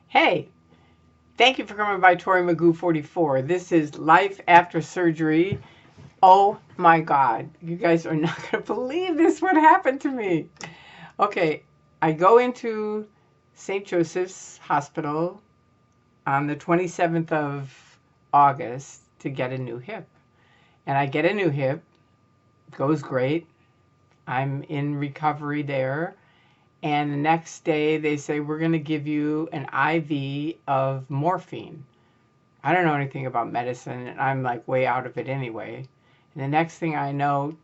Hey, thank you for coming by Tory Magoo 44. This is Life After Surgery. Oh my God. You guys are not going to believe this, what happened to me. Okay, I go into St. Joseph's Hospital on the 27th of August to get a new hip. And I get a new hip, goes great. I'm in recovery there. And the next day they say, we're going to give you an IV of morphine. I don't know anything about medicine, and I'm like way out of it anyway. And the next thing I know,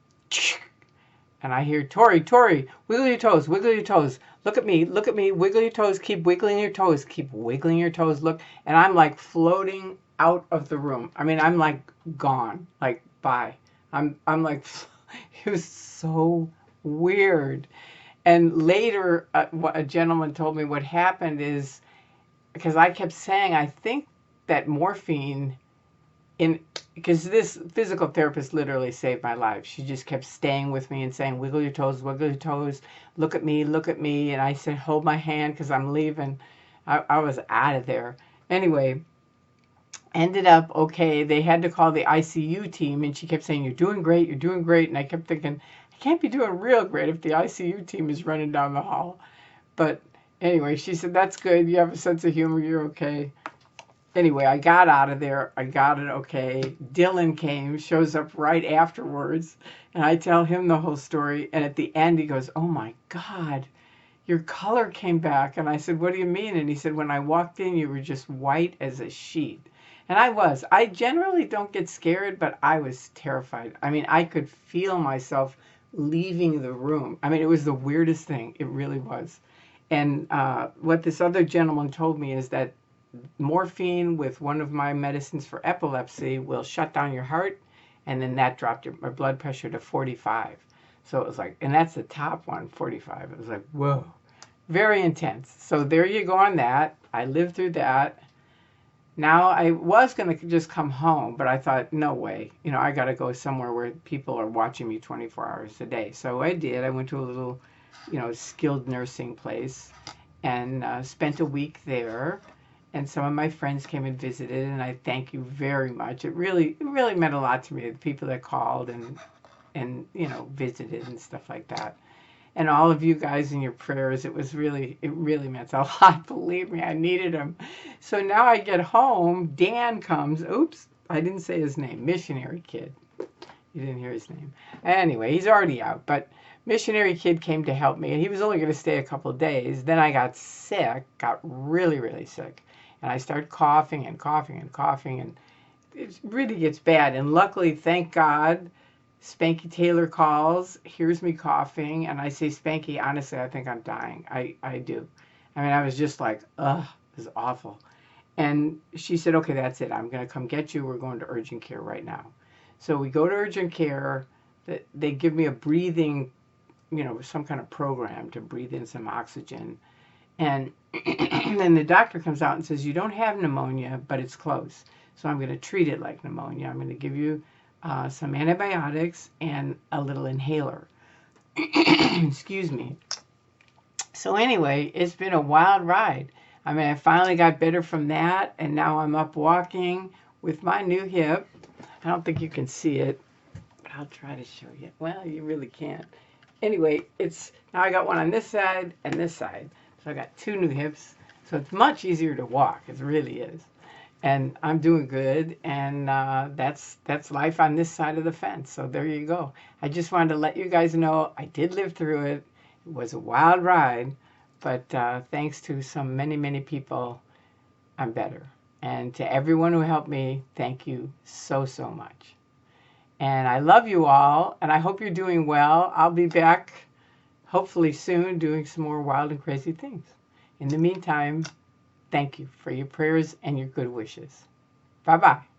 and I hear, Tory, wiggle your toes, wiggle your toes. Look at me, wiggle your toes, keep wiggling your toes, keep wiggling your toes, look. And I'm like floating out of the room. I mean, I'm like gone, like bye. I'm like, it was so weird. And later, a gentleman told me what happened is, because I kept saying, I think that morphine in because this physical therapist literally saved my life. She just kept staying with me and saying, wiggle your toes, look at me. And I said, hold my hand because I'm leaving. I was out of there. Anyway, ended up okay. They had to call the ICU team, and she kept saying, you're doing great. And I kept thinking, I can't be doing real great if the ICU team is running down the hall. But anyway, she said, that's good. You have a sense of humor. You're okay. Anyway, I got out of there. I got it okay. Dylan came, shows up right afterwards, and I tell him the whole story. And at the end, he goes, oh my God, your color came back. And I said, what do you mean? And he said, when I walked in, you were just white as a sheet. And I was. I generally don't get scared, but I was terrified. I mean, I could feel myself leaving the room. I mean, it was the weirdest thing. It really was. And what this other gentleman told me is that morphine with one of my medicines for epilepsy will shut down your heart, and then that dropped my blood pressure to 45. So it was like, and that's the top one, 45. It was like, whoa, very intense. So there you go on that. I lived through that. Now I was going to just come home, but I thought, no way. I got to go somewhere where people are watching me 24 hours a day. So I did. I went to a little, skilled nursing place and spent a week there. And some of my friends came and visited, and I thank you very much. It really meant a lot to me, the people that called and visited and stuff like that. And all of you guys in your prayers, it really meant a lot. Believe me, I needed them. So now I get home, Dan comes. Oops, I didn't say his name. Missionary Kid. You didn't hear his name. Anyway, he's already out, but Missionary Kid came to help me, and he was only going to stay a couple of days. Then I got sick, got really, really sick. And I started coughing, and it really gets bad. And luckily, thank God, Spanky Taylor calls, hears me coughing, and I say, Spanky, honestly, I think I'm dying. I do. I mean, I was just like, ugh, it was awful. And she said, okay, that's it. I'm going to come get you. We're going to urgent care right now. So we go to urgent care. They give me a breathing, some kind of program to breathe in some oxygen. And then the doctor comes out and says, you don't have pneumonia, but it's close. So I'm going to treat it like pneumonia. I'm going to give you some antibiotics and a little inhaler. Excuse me. So anyway, it's been a wild ride. I mean, I finally got better from that, and now I'm up walking with my new hip. I don't think you can see it, but I'll try to show you. Well, you really can't. Anyway, now I got one on this side and this side. So I got two new hips. So it's much easier to walk. It really is. And I'm doing good. And that's life on this side of the fence. So there you go. I just wanted to let you guys know I did live through it. It was a wild ride. But thanks to some many, many people, I'm better. And to everyone who helped me, thank you so, so much. And I love you all. And I hope you're doing well. I'll be back hopefully soon doing some more wild and crazy things. In the meantime, thank you for your prayers and your good wishes. Bye-bye.